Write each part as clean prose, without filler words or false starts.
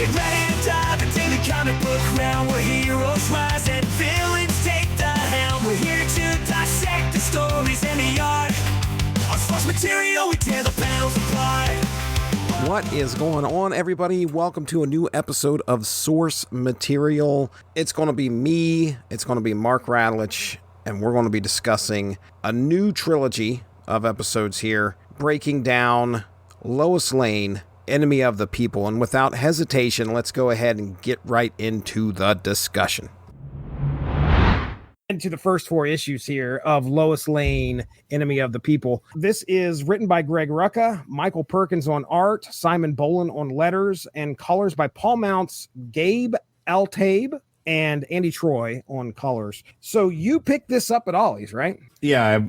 Get ready to dive into the comic book realm where heroes rise and villains take the helm. We're here to dissect the stories and the art. On source material, we tear the panels apart. What is going on, everybody? Welcome to a new episode of Source Material. It's going to be me, it's going to be Mark Radlich, and we're going to be discussing a new trilogy of episodes here, breaking down Lois Lane, Enemy of the People. And without hesitation, let's go ahead and get right into the discussion. Into the first four issues here of Lois Lane, Enemy of the People. This is written by Greg Rucka, Michael Perkins on art, Simon Boland on letters, and colors by Paul Mounts, Gabe Altabe, and Andy Troy on colors. So you picked this up at Ollie's, right? Yeah.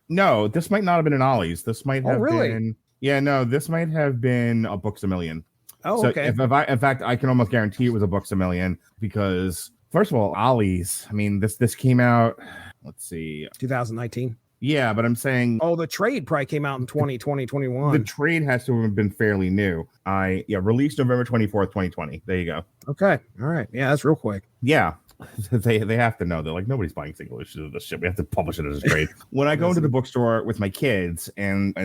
No, this might not have been an Ollie's. This might have really? been... Yeah, no, this might have been a Books A Million. Oh, so okay. In fact, I can almost guarantee it was a Books A Million because, first of all, Ollie's, I mean, this came out, let's see. 2019. Yeah, but I'm saying... Oh, the trade probably came out in 2020, 21. The trade has to have been fairly new. Released November 24th, 2020. There you go. Okay. All right. Yeah, that's real quick. Yeah. They have to know. They're like, nobody's buying single issues of this shit. We have to publish it as a trade. When I go into the bookstore with my kids and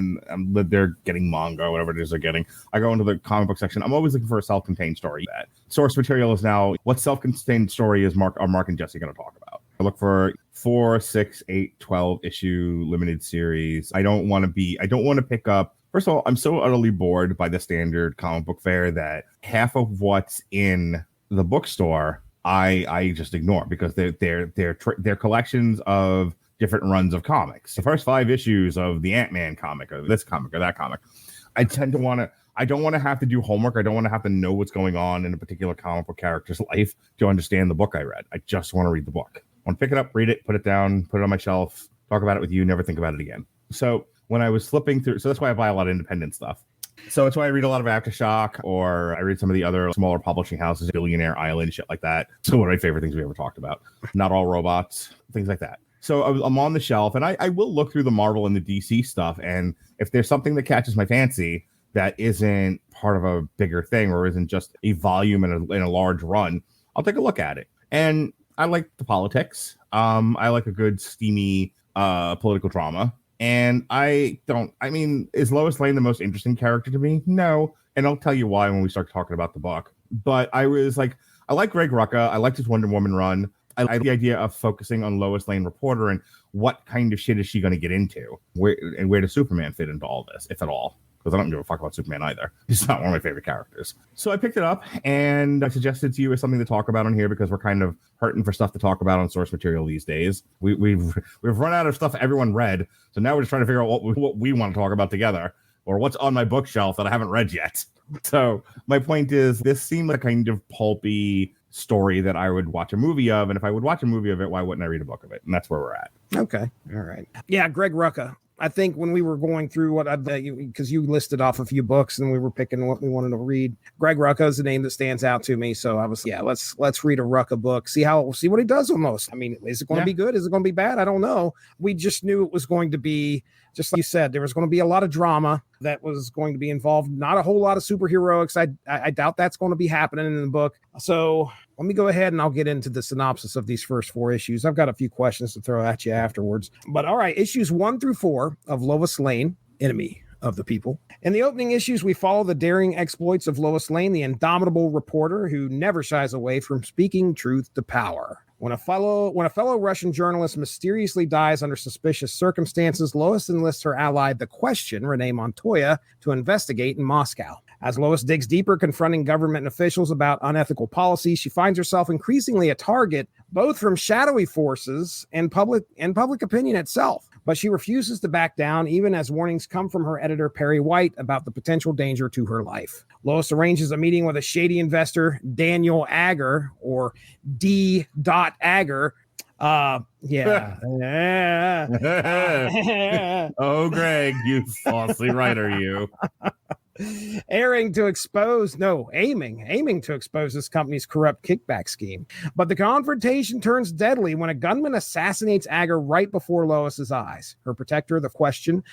they're getting manga or whatever it is they're getting, I go into the comic book section. I'm always looking for a self-contained story. That Source Material is now, what self-contained story is Mark and Jesse going to talk about? I look for 4, 6, 8, 12 issue limited series. I don't want to pick up. First of all, I'm so utterly bored by the standard comic book fare that half of what's in the bookstore I just ignore because they're collections of different runs of comics. The first 5 issues of the Ant-Man comic or this comic or that comic. I don't want to have to do homework. I don't want to have to know what's going on in a particular comic book character's life to understand the book I read. I just want to read the book. I want to pick it up, read it, put it down, put it on my shelf, talk about it with you, never think about it again. So when I was flipping through, so that's why I buy a lot of independent stuff. So it's why I read a lot of Aftershock, or I read some of the other smaller publishing houses, Billionaire Island, shit like that. So one of my favorite things we ever talked about. Not All Robots, things like that. So I'm on the shelf, and I will look through the Marvel and the DC stuff, and if there's something that catches my fancy that isn't part of a bigger thing or isn't just a volume in a large run, I'll take a look at it. And I like the politics. I like a good, steamy political drama. And is Lois Lane the most interesting character to me? No. And I'll tell you why when we start talking about the book. But I was like, I like Greg Rucka. I liked his Wonder Woman run. I like the idea of focusing on Lois Lane reporter and what kind of shit is she going to get into? Where does Superman fit into all this, if at all? Because I don't give a fuck about Superman either. He's not one of my favorite characters. So I picked it up and I suggested to you as something to talk about on here because we're kind of hurting for stuff to talk about on Source Material these days. We've run out of stuff everyone read. So now we're just trying to figure out what we want to talk about together or what's on my bookshelf that I haven't read yet. So my point is this seemed like a kind of pulpy story that I would watch a movie of. And if I would watch a movie of it, why wouldn't I read a book of it? And that's where we're at. Okay. All right. Yeah, Greg Rucka. I think when we were going through because you listed off a few books and we were picking what we wanted to read, Greg Rucka is the name that stands out to me. So I was, let's read a Rucka book, see what he does on those. I mean, is it going to be good? Is it going to be bad? I don't know. We just knew it was going to be, just like you said, there was going to be a lot of drama that was going to be involved. Not a whole lot of superheroics. I doubt that's going to be happening in the book. So let me go ahead and I'll get into the synopsis of these first 4 issues. I've got a few questions to throw at you afterwards. But all right, issues 1 through 4 of Lois Lane, Enemy of the People. In the opening issues, we follow the daring exploits of Lois Lane, the indomitable reporter who never shies away from speaking truth to power. When a fellow Russian journalist mysteriously dies under suspicious circumstances, Lois enlists her ally, the Question, Renee Montoya, to investigate in Moscow. As Lois digs deeper, confronting government officials about unethical policies, she finds herself increasingly a target both from shadowy forces and public opinion itself. But she refuses to back down, even as warnings come from her editor, Perry White, about the potential danger to her life. Lois arranges a meeting with a shady investor, Daniel Agger, or D. Agger. Yeah. Oh, Greg, you falsely writer, you. aiming to expose this company's corrupt kickback scheme. But the confrontation turns deadly when a gunman assassinates Agar right before Lois's eyes. Her protector, the Question,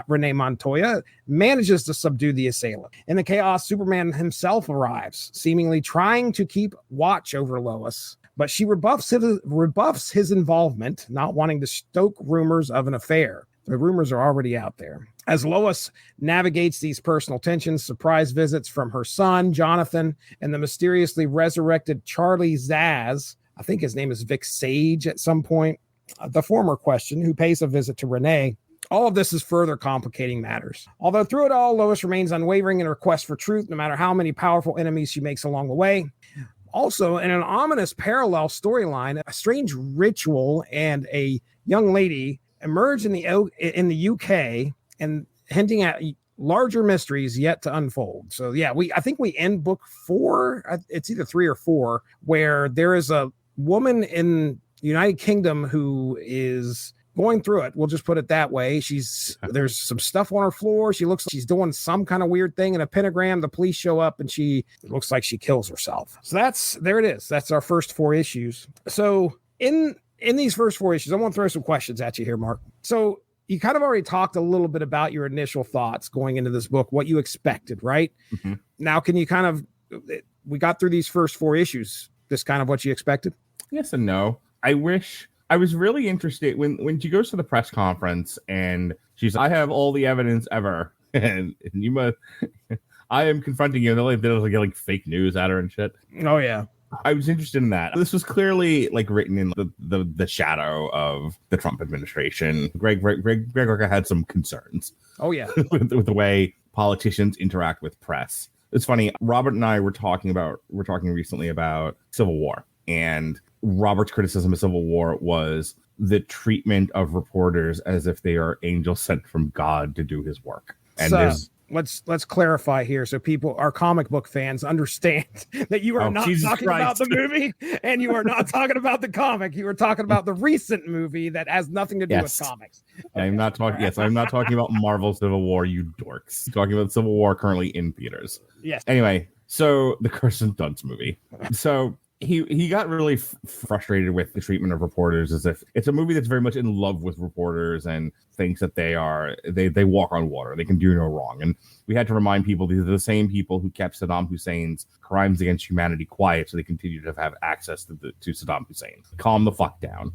Renee Montoya, manages to subdue the assailant. In the chaos, Superman himself arrives, seemingly trying to keep watch over Lois. But she rebuffs his involvement, not wanting to stoke rumors of an affair. The rumors are already out there. As Lois navigates these personal tensions, surprise visits from her son, Jonathan, and the mysteriously resurrected Charlie Zaz, I think his name is Vic Sage at some point, the former Question, who pays a visit to Renee. All of this is further complicating matters. Although through it all, Lois remains unwavering in her quest for truth, no matter how many powerful enemies she makes along the way. Also, in an ominous parallel storyline, a strange ritual and a young lady emerge in the UK and hinting at larger mysteries yet to unfold. So yeah, I think we end book 4. It's either 3 or 4, where there is a woman in United Kingdom who is going through it. We'll just put it that way. There's some stuff on her floor. She looks like she's doing some kind of weird thing in a pentagram. The police show up and it looks like she kills herself. So there it is. That's our first 4 issues. So in these first 4 issues, I want to throw some questions at you here, Mark. So you kind of already talked a little bit about your initial thoughts going into this book, what you expected, right? Mm-hmm. Now, can you we got through these first 4 issues, this kind of what you expected? Yes and no. I was really interested when she goes to the press conference and she's, I have all the evidence ever. and you must, I am confronting you. And they'll get like fake news at her and shit. Oh, yeah. I was interested in that. This was clearly like written in the shadow of the Trump administration. Greg Rucka had some concerns. Oh yeah, with the way politicians interact with press. It's funny. Robert and I were talking recently about Civil War, and Robert's criticism of Civil War was the treatment of reporters as if they are angels sent from God to do his work. And let's clarify here so people, our comic book fans, understand that you are not talking about the movie and you are not talking about the comic. You are talking about the recent movie that has nothing to do with comics. Okay. I'm not talking about Marvel Civil War, you dorks. I'm talking about Civil War currently in theaters. Yes. Anyway, so the Kirsten Dunst movie. So he got really frustrated with the treatment of reporters, as if it's a movie that's very much in love with reporters and thinks that they walk on water, they can do no wrong. And we had to remind people these are the same people who kept Saddam Hussein's crimes against humanity quiet, so they continue to have access to Saddam Hussein. Calm the fuck down.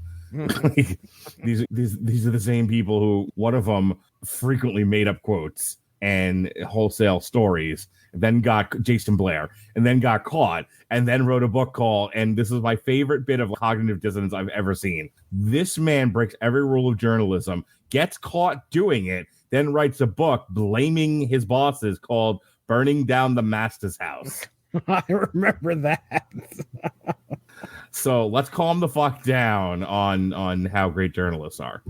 These are the same people who, one of them frequently made up quotes and wholesale stories, then got Jason Blair, and then got caught, and then wrote a book called, and this is my favorite bit of cognitive dissonance I've ever seen. This man breaks every rule of journalism, gets caught doing it, then writes a book blaming his bosses called Burning Down the Master's House. I remember that. So let's calm the fuck down on how great journalists are.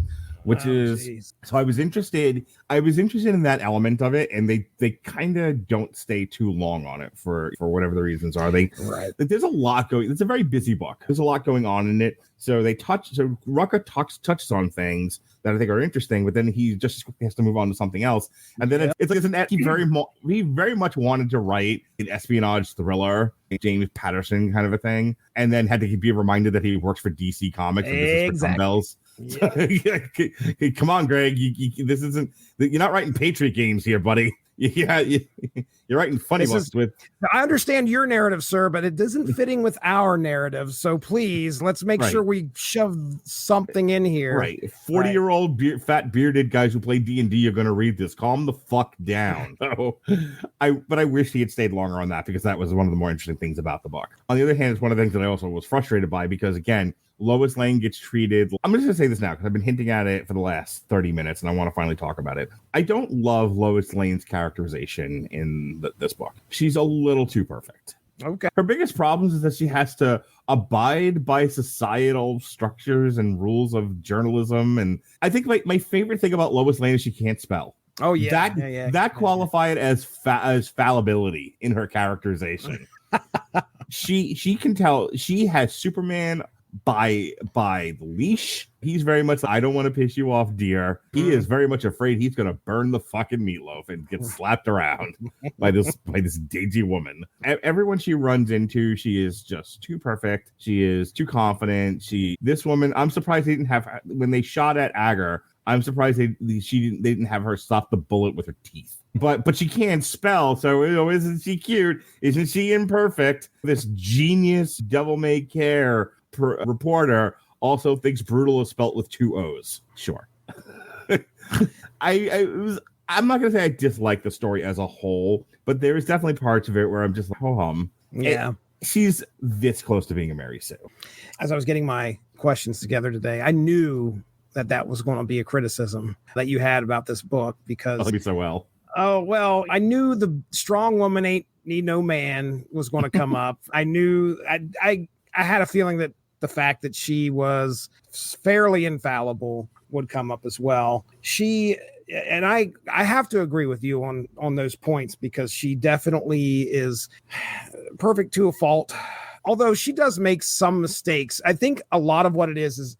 So I was interested in that element of it, and they kind of don't stay too long on it for whatever the reasons are. There's a lot going. It's a very busy book. There's a lot going on in it. So Rucka touches on things that I think are interesting, but then he just has to move on to something else. And then he very much wanted to write an espionage thriller, a James Patterson kind of a thing, and then had to be reminded that he works for DC Comics and this is for dumbbells. Yeah. Come on, Greg. This isn't. You're not writing Patriot games here, buddy. Yeah, you're writing funny books with. I understand your narrative, sir, but it isn't fitting with our narrative. So please, let's make sure we shove something in here. Right, 40-year-old fat bearded guys who play D&D are going to read this. Calm the fuck down. So, I wish he had stayed longer on that, because that was one of the more interesting things about the book. On the other hand, it's one of the things that I also was frustrated by, because again, Lois Lane gets treated. I'm just going to say this now because I've been hinting at it for the last 30 minutes and I want to finally talk about it. I don't love Lois Lane's characterization in this book. She's a little too perfect. Okay. Her biggest problems is that she has to abide by societal structures and rules of journalism. And I think my favorite thing about Lois Lane is she can't spell. Oh, yeah. That qualified as fallibility in her characterization. She can tell. She has Superman by the leash. He's very much, I don't want to piss you off, dear. He is very much afraid he's going to burn the fucking meatloaf and get slapped around by this dainty woman. Everyone she runs into, she is just too perfect. She is too confident. This woman, I'm surprised they didn't have, when they shot at Agar, I'm surprised they didn't have her stop the bullet with her teeth. But she can't spell, so isn't she cute? Isn't she imperfect? This genius devil-may-care reporter also thinks brutal is spelt with 2 O's. Sure. I'm not gonna say I dislike the story as a whole, but there's definitely parts of it where I'm just like, Yeah. She's this close to being a Mary Sue. As I was getting my questions together today, I knew that was going to be a criticism that you had about this book because I'll be so well. Oh, well, I knew the strong woman ain't need no man was going to come up. I knew I had a feeling that the fact that she was fairly infallible would come up as well. I have to agree with you on those points because she definitely is perfect to a fault. Although she does make some mistakes. I think a lot of what it is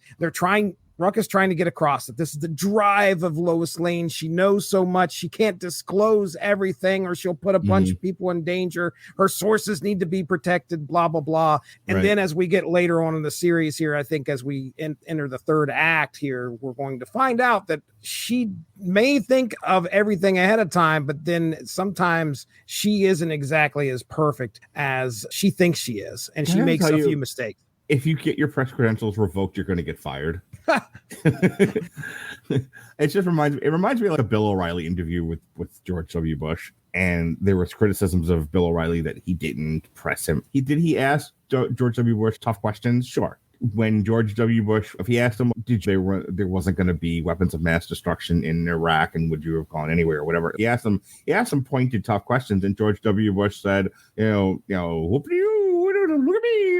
Rucka's trying to get across that this is the drive of Lois Lane. She knows so much. She can't disclose everything or she'll put a bunch of people in danger. Her sources need to be protected, blah, blah, blah. And then as we get later on in the series here, I think as we enter the third act here, we're going to find out that she may think of everything ahead of time, but then sometimes she isn't exactly as perfect as she thinks she is. And she makes a few mistakes. If you get your press credentials revoked, you're going to get fired. It reminds me of like a Bill O'Reilly interview with George W. Bush. And there was criticisms of Bill O'Reilly that he didn't press him. Did he ask George W. Bush tough questions? Sure. When George W. Bush, if he asked him, there wasn't going to be weapons of mass destruction in Iraq, and would you have gone anywhere or whatever? He asked him pointed tough questions, and George W. Bush said, look at me,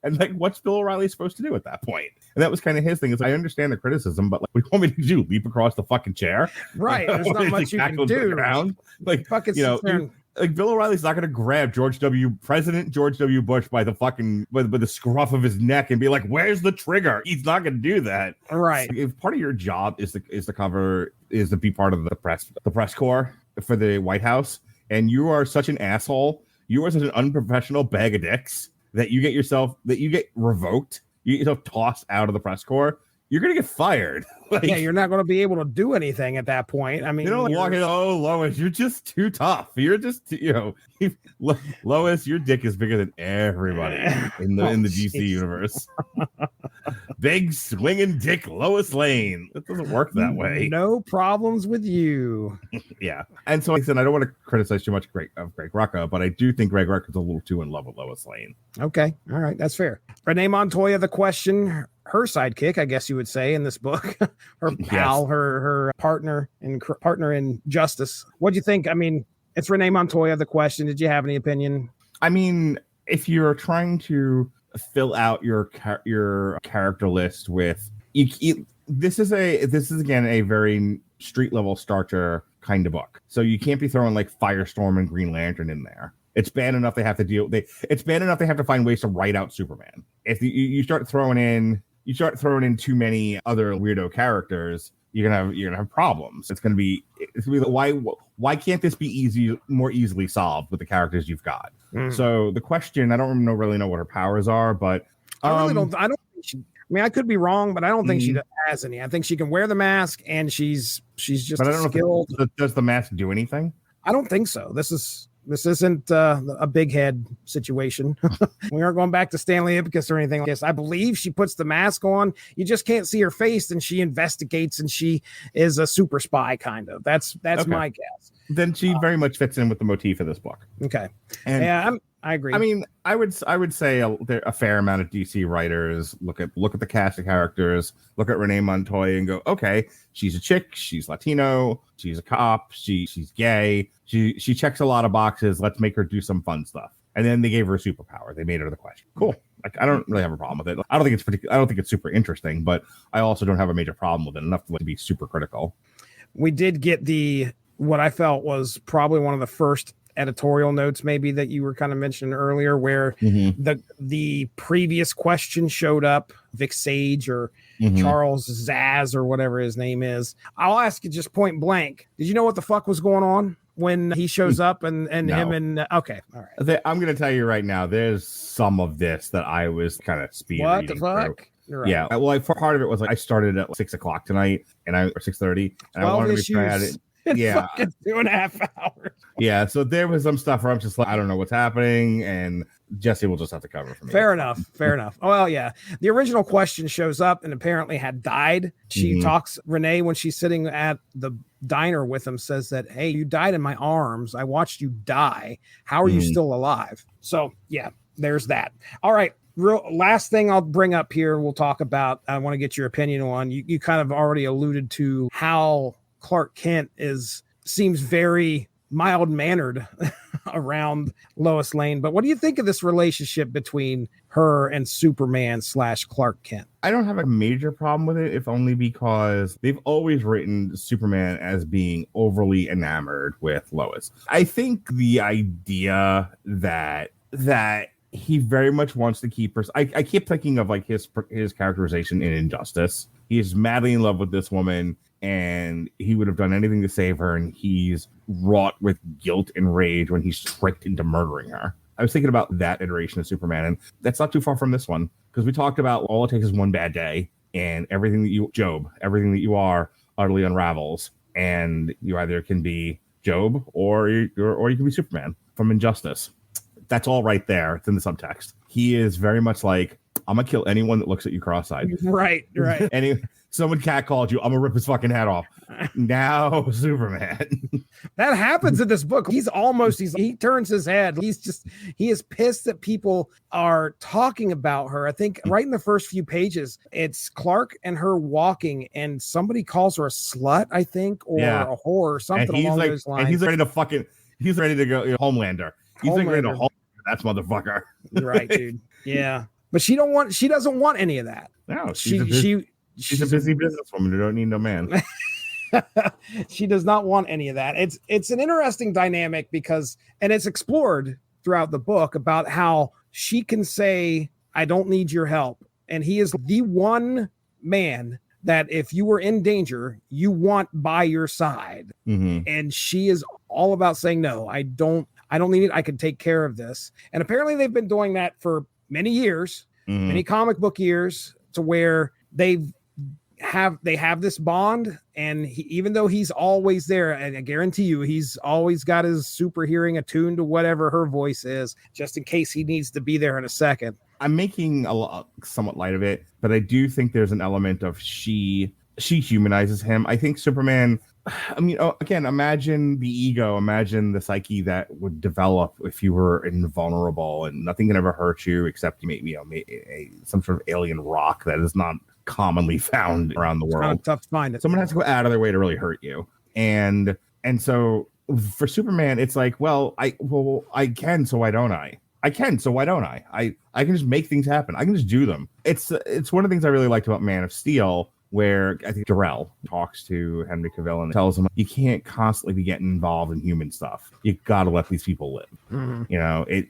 and like, what's Bill O'Reilly supposed to do at that point? And that was kind of his thing. Is I understand the criticism, but like, what do you want me to do? Leap across the fucking chair? Right. There's not much you can do. Like, fucking like Bill O'Reilly's not going to grab President George W. Bush by the fucking by the scruff of his neck and be like, "Where's the trigger?" He's not going to do that. Right. So if part of your job is to be part of the press corps for the White House, and you are such an asshole, you are such an unprofessional bag of dicks that you get revoked, you get yourself tossed out of the press corps. You're going to get fired. Like, yeah, you're not going to be able to do anything at that point. I mean, walk in, Lois, you're just too tough. You're just, Lois, your dick is bigger than everybody in the DC universe. Big swinging dick, Lois Lane. It doesn't work that way. No problems with you. Yeah. And so, like I said, I don't want to criticize too much Greg Rucka, but I do think Greg Rucka is a little too in love with Lois Lane. Okay. All right. That's fair. Renee Montoya, the question, her sidekick, I guess you would say, in this book, her pal, yes. her partner in justice. What'd you think? I mean, it's Renee Montoya, the question. Did you have any opinion? I mean, if you're trying to fill out your character list with this is again a very street level starter kind of book. So you can't be throwing like Firestorm and Green Lantern in there. It's bad enough they have to find ways to write out Superman. If you start throwing in too many other weirdo characters, you're gonna have problems. It's gonna be why can't this be more easily solved with the characters you've got? So the question, I don't really know what her powers are, but I really don't. I don't think she. I mean, I could be wrong, but I don't think she has any. I think she can wear the mask, and she's just. But I don't know. Does the mask do anything? I don't think so. This isn't a big head situation. We aren't going back to Stanley Ipkiss or anything like this. I believe she puts the mask on. You just can't see her face, and she investigates, and she is a super spy, kind of. That's okay. My guess. Then she very much fits in with the motif of this book. Okay. And I agree. I mean, I would say a fair amount of DC writers look at the cast of characters, look at Renee Montoya and go, okay, she's a chick, she's Latino, she's a cop, she's gay, she checks a lot of boxes. Let's make her do some fun stuff. And then they gave her a superpower. They made her the question. Cool. Like, I don't really have a problem with it. I don't think it's super interesting, but I also don't have a major problem with it enough to be super critical. We did get what I felt was probably one of the first editorial notes maybe that you were kind of mentioning earlier, where the previous question showed up, Vic Sage or Charles Zaz or whatever his name is. I'll ask you just point blank. Did you know what the fuck was going on when he shows up and No. him and okay, all right. I'm going to tell you right now, there's some of this that I was kind of speed What reading the fuck? through. Right. Yeah, well, part of it was like I started at 6:00 tonight, or 6:30, and I wanted to make sure I had it. Yeah, fucking 2.5 hours. Yeah, so there was some stuff where I'm just like, I don't know what's happening, and Jesse will just have to cover for me. Fair enough. Well, yeah. The original question shows up and apparently had died. She talks, Renee, when she's sitting at the diner with him, says that, hey, you died in my arms. I watched you die. How are you still alive? So, yeah, there's that. All right. Last thing I'll bring up here, we'll talk about, I want to get your opinion on. You kind of already alluded to how Clark Kent seems very mild-mannered around Lois Lane, but what do you think of this relationship between her and Superman / Clark Kent? I don't have a major problem with it, if only because they've always written Superman as being overly enamored with Lois. I think the idea that he very much wants to keep her. I keep thinking of like his characterization in Injustice. He is madly in love with this woman, and he would have done anything to save her, and he's wrought with guilt and rage when he's tricked into murdering her. I was thinking about that iteration of Superman, and that's not too far from this one, because we talked about all it takes is one bad day, and everything that you are utterly unravels, and you either can be Job or you can be Superman from Injustice. That's all right there. It's in the subtext. He is very much like, I'm gonna kill anyone that looks at you cross-eyed. Right. Someone catcalled you, I'm gonna rip his fucking head off. Now Superman. That happens in this book. He turns his head. He is pissed that people are talking about her. I think right in the first few pages, it's Clark and her walking, and somebody calls her a slut, I think, or a whore, or something along those lines. And he's ready to go, Homelander. He's like ready to hold that motherfucker. Right, dude. Yeah. But she doesn't want any of that. No, she's a busy businesswoman who don't need no man. She does not want any of that. It's an interesting dynamic because, and it's explored throughout the book about how she can say, I don't need your help. And he is the one man that if you were in danger, you want by your side. And she is all about saying, no, I don't need it. I can take care of this. And apparently they've been doing that for many years, many comic book years, to where they have this bond. And even though he's always there, and I guarantee you, he's always got his super hearing attuned to whatever her voice is, just in case he needs to be there in a second. I'm making somewhat light of it, but I do think there's an element of she humanizes him. I think Superman, I mean, again, imagine the ego, imagine the psyche that would develop if you were invulnerable and nothing can ever hurt you except some sort of alien rock that is not commonly found around the world. Kind of tough to find it. Someone has to go out of their way to really hurt you. And so for Superman, it's like, I can, so why don't I? I can, so why don't I? I can just make things happen. I can just do them. It's one of the things I really liked about Man of Steel, where I think Jor-El talks to Henry Cavill and tells him, you can't constantly be getting involved in human stuff. You got to let these people live.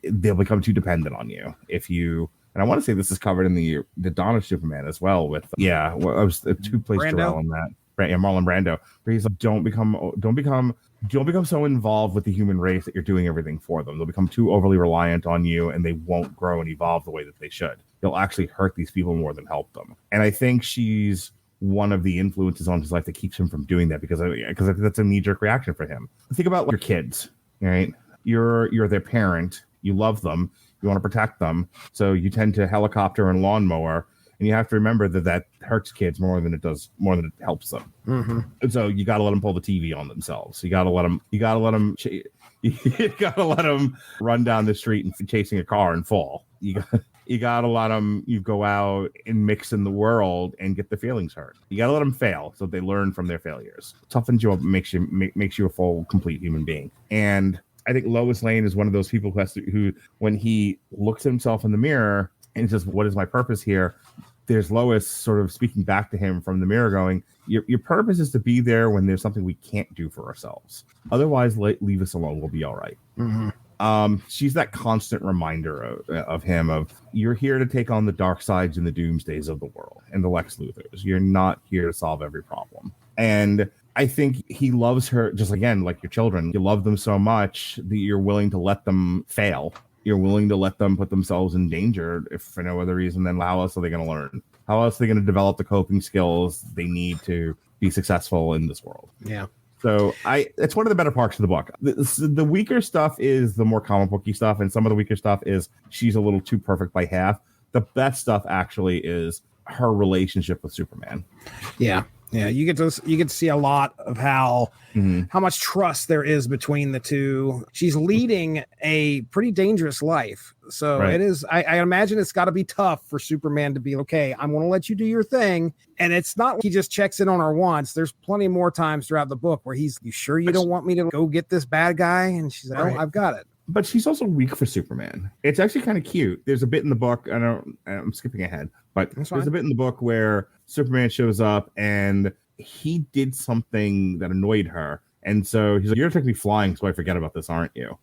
They'll become too dependent on you if you. And I want to say this is covered in the Dawn of Superman as well. With I was two places Jor-El on that. Right, Marlon Brando, where he's like, don't become so involved with the human race that you're doing everything for them. They'll become too overly reliant on you, and they won't grow and evolve the way that they should. They'll actually hurt these people more than help them. And I think she's one of the influences on his life that keeps him from doing that, because I think that's a knee-jerk reaction for him. Think about your kids, right? You're their parent. You love them. You want to protect them. So you tend to helicopter and lawnmower. And you have to remember that hurts kids more than it helps them. And so you got to let them pull the TV on themselves. You got to let them run down the street and chasing a car and fall. You got to let them, go out and mix in the world and get their feelings hurt. You got to let them fail so they learn from their failures. Toughens you up, makes you a full, complete human being. And I think Lois Lane is one of those people who when he looks at himself in the mirror and says, what is my purpose here? there's Lois sort of speaking back to him from the mirror going, your purpose is to be there when there's something we can't do for ourselves. Otherwise, leave us alone. We'll be all right. She's that constant reminder of him of, you're here to take on the dark sides and the doomsdays of the world and the Lex Luthors. You're not here to solve every problem. And I think he loves her just, again, like your children. You love them so much that you're willing to let them fail. You're willing to let them put themselves in danger if for no other reason than how else are they going to learn? How else are they going to develop the coping skills they need to be successful in this world? Yeah. So it's one of the better parts of the book. The weaker stuff is the more comic booky stuff, and some of the weaker stuff is she's a little too perfect by half. The best stuff actually is her relationship with Superman. Yeah. Yeah, you get to see a lot of how much trust there is between the two. She's leading a pretty dangerous life, so it is. I imagine it's got to be tough for Superman to be okay. I'm going to let you do your thing, and it's not like he just checks in on her once. There's plenty more times throughout the book where he's, "You sure you don't want me to go get this bad guy?" And she's like, "Oh, I've got it." But she's also weak for Superman. It's actually kind of cute. There's a bit in the book. I'm skipping ahead, but there's a bit in the book where Superman shows up and he did something that annoyed her. And so he's like, "You're taking me flying, so I forget about this, aren't you?"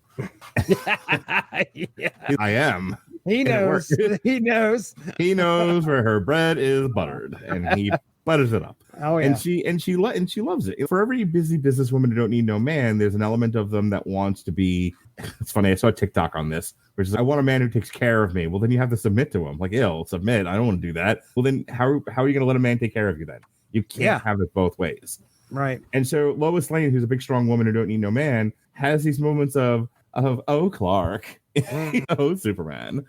Yeah. I am. He knows. He knows. He knows where her bread is buttered, and he butters it up. Oh yeah. And she loves it. For every busy businesswoman who don't need no man, there's an element of them that wants to be. It's funny. I saw a TikTok on this, which is, "I want a man who takes care of me." Well, then you have to submit to him. Like, submit. I don't want to do that. Well, then how are you going to let a man take care of you then? You can't have it both ways. Right. And so Lois Lane, who's a big, strong woman who don't need no man, has these moments of "Oh, Clark." "Oh, Superman."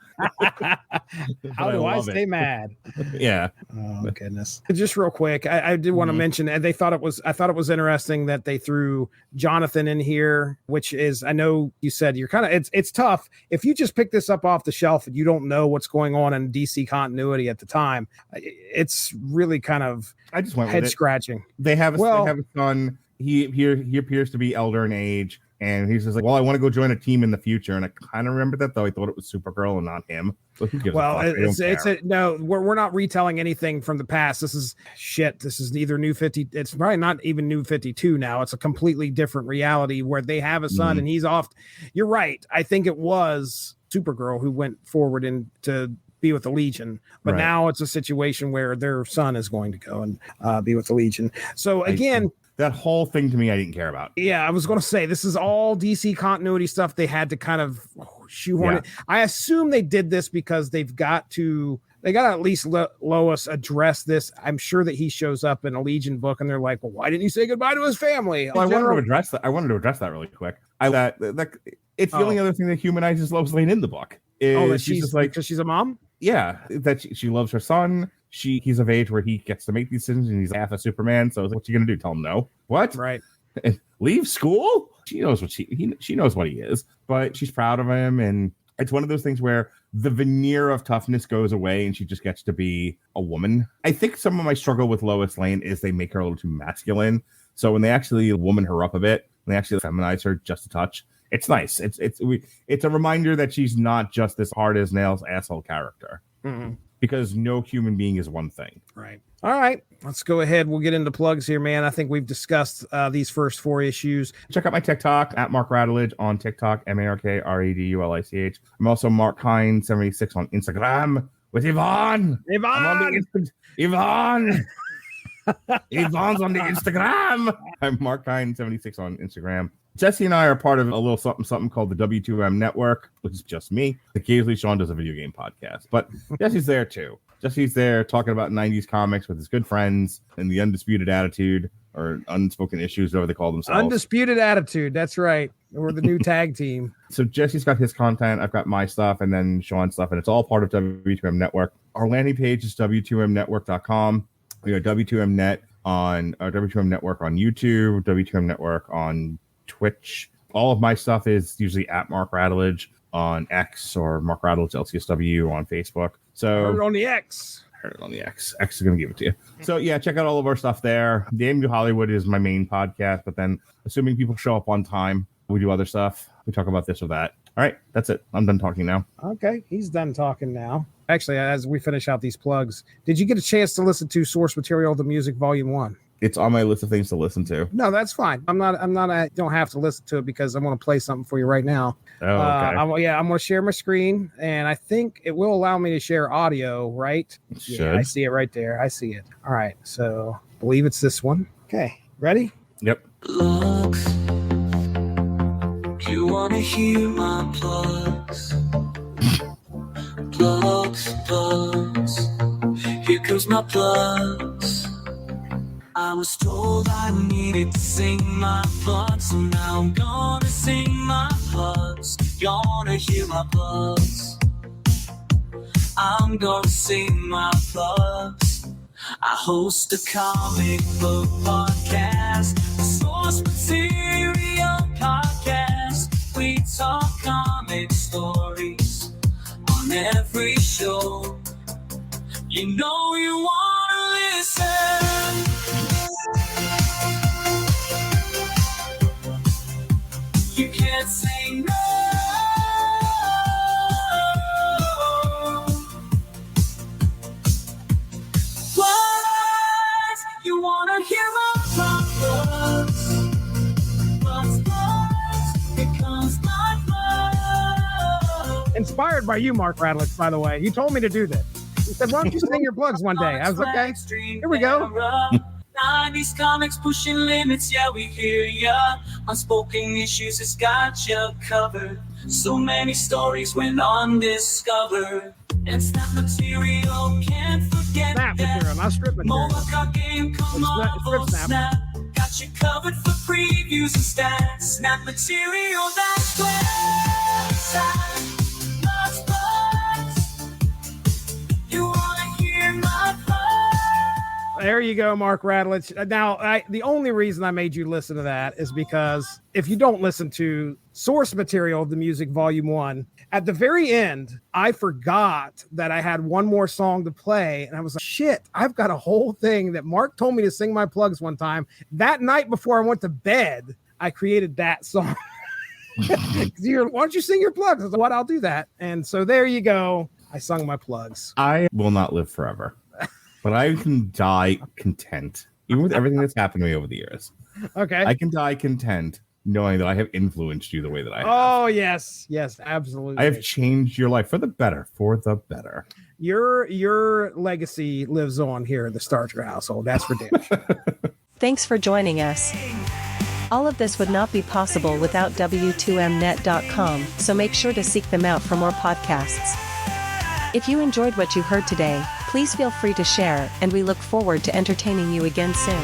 How do I stay mad? Yeah. Oh goodness. Just real quick, I did want to mention, and I thought it was interesting that they threw Jonathan in here, which is, I know you said you're kind of, it's tough if you just pick this up off the shelf and you don't know what's going on in DC continuity at the time. It's really kind of I just went head scratching. They have a son. He appears to be elder in age. And he's just like, "Well, I want to go join a team in the future." And I kind of remember that, though. I thought it was Supergirl and not him. So who gives a fuck? No, we're not retelling anything from the past. This is shit. This is either New 50. It's probably not even New 52 now. It's a completely different reality where they have a son and he's off. You're right. I think it was Supergirl who went forward to be with the Legion, but now it's a situation where their son is going to go and be with the Legion. So again, that whole thing to me, I didn't care about. Yeah, I was going to say, this is all DC continuity stuff. They had to kind of shoehorn it. I assume they did this because they got to at least let Lois address this. I'm sure that he shows up in a Legion book and they're like, "Well, why didn't he say goodbye to his family?" Well, I wanted to address that really quick. It's the only other thing that humanizes Lois Lane in the book. That she's just like, because she's a mom? Yeah, that she loves her son. He's of age where he gets to make these decisions, and he's half a Superman. So what's he gonna do? Tell him no? What? Right. Leave school? She knows what she knows what he is, but she's proud of him, and it's one of those things where the veneer of toughness goes away, and she just gets to be a woman. I think some of my struggle with Lois Lane is they make her a little too masculine. So when they actually woman her up a bit, when they actually feminize her just a touch, it's nice. It's a reminder that she's not just this hard as nails asshole character. Mm-hmm. Because no human being is one thing. Right. All right. Let's go ahead. We'll get into plugs here, man. I think we've discussed these first 4 issues. Check out my TikTok at Mark Radulich on TikTok, MarkRadulich. I'm also Mark-Hein76 on Instagram with Yvonne. Yvonne! Yvonne's on the Instagram. I'm Mark-Hein76 on Instagram. Jesse and I are part of a little something called the W2M Network, which is just me. Occasionally, Sean does a video game podcast, but Jesse's there too. Jesse's there talking about 90s comics with his good friends and the Undisputed Attitude, or Unspoken Issues, whatever they call themselves. Undisputed Attitude. That's right. We're the new tag team. So Jesse's got his content. I've got my stuff, and then Sean's stuff, and it's all part of W2M Network. Our landing page is W2Mnetwork.com. We got W2M Net on W2M Network on YouTube, W2M Network on Twitch. All of my stuff is usually at Mark Radulich on X, or Mark Radulich LCSW on Facebook. So heard it on the X. X is going to give it to you. So yeah, check out all of our stuff there. Damn New Hollywood is my main podcast, but then assuming people show up on time, we do other stuff. We talk about this or that. All right, that's it. I'm done talking now. Okay, he's done talking now. Actually, as we finish out these plugs, did you get a chance to listen to Source Material, the Music Volume 1? It's on my list of things to listen to. No, that's fine. I don't have to listen to it because I'm going to play something for you right now. Oh, okay. I'm going to share my screen, and I think it will allow me to share audio, right? Yeah, I see it right there. I see it. All right. So I believe it's this one. Okay. Ready? Yep. Plugs. You wanna hear my plugs? Plugs. Here comes my plugs. I was told I needed to sing my plugs, so now I'm gonna sing my plugs. Y'all wanna hear my plugs? I'm gonna sing my plugs. I host a comic book podcast, a source material podcast. We talk comic stories on every show. You know you wanna listen. You can't say no. What? You wanna hear my plugs? Here comes my plugs. Inspired by you, Mark Radlich, by the way. You told me to do this. He said, why don't you sing your plugs one day? I was okay. Here we go. 90s comics pushing limits, yeah, we hear ya. Unspoken issues has got ya covered. So many stories went undiscovered. And Snap Material can't forget Snap that. Material, not Strip Material. Mobile card game, come It's on, Strip Snap. Got you covered for previews and stats. Snap Material, that's where it's at. Lots bugs. You wanna hear my plugs? There you go, Mark Radlich. Now, the only reason I made you listen to that is because if you don't listen to Source Material, the Music Volume 1, at the very end, I forgot that I had one more song to play. And I was like, shit, I've got a whole thing that Mark told me to sing my plugs one time. That night before I went to bed, I created that song. Why don't you sing your plugs? I said, what? I'll do that. And so there you go. I sung my plugs. I will not live forever, but I can die content, even with everything that's happened to me over the years. Okay. I can die content knowing that I have influenced you the way that I have. Oh, yes. Yes, absolutely. I have changed your life for the better, Your legacy lives on here in the Starcher household. That's for damn sure. Thanks for joining us. All of this would not be possible without W2Mnet.com, so make sure to seek them out for more podcasts. If you enjoyed what you heard today, please feel free to share, and we look forward to entertaining you again soon.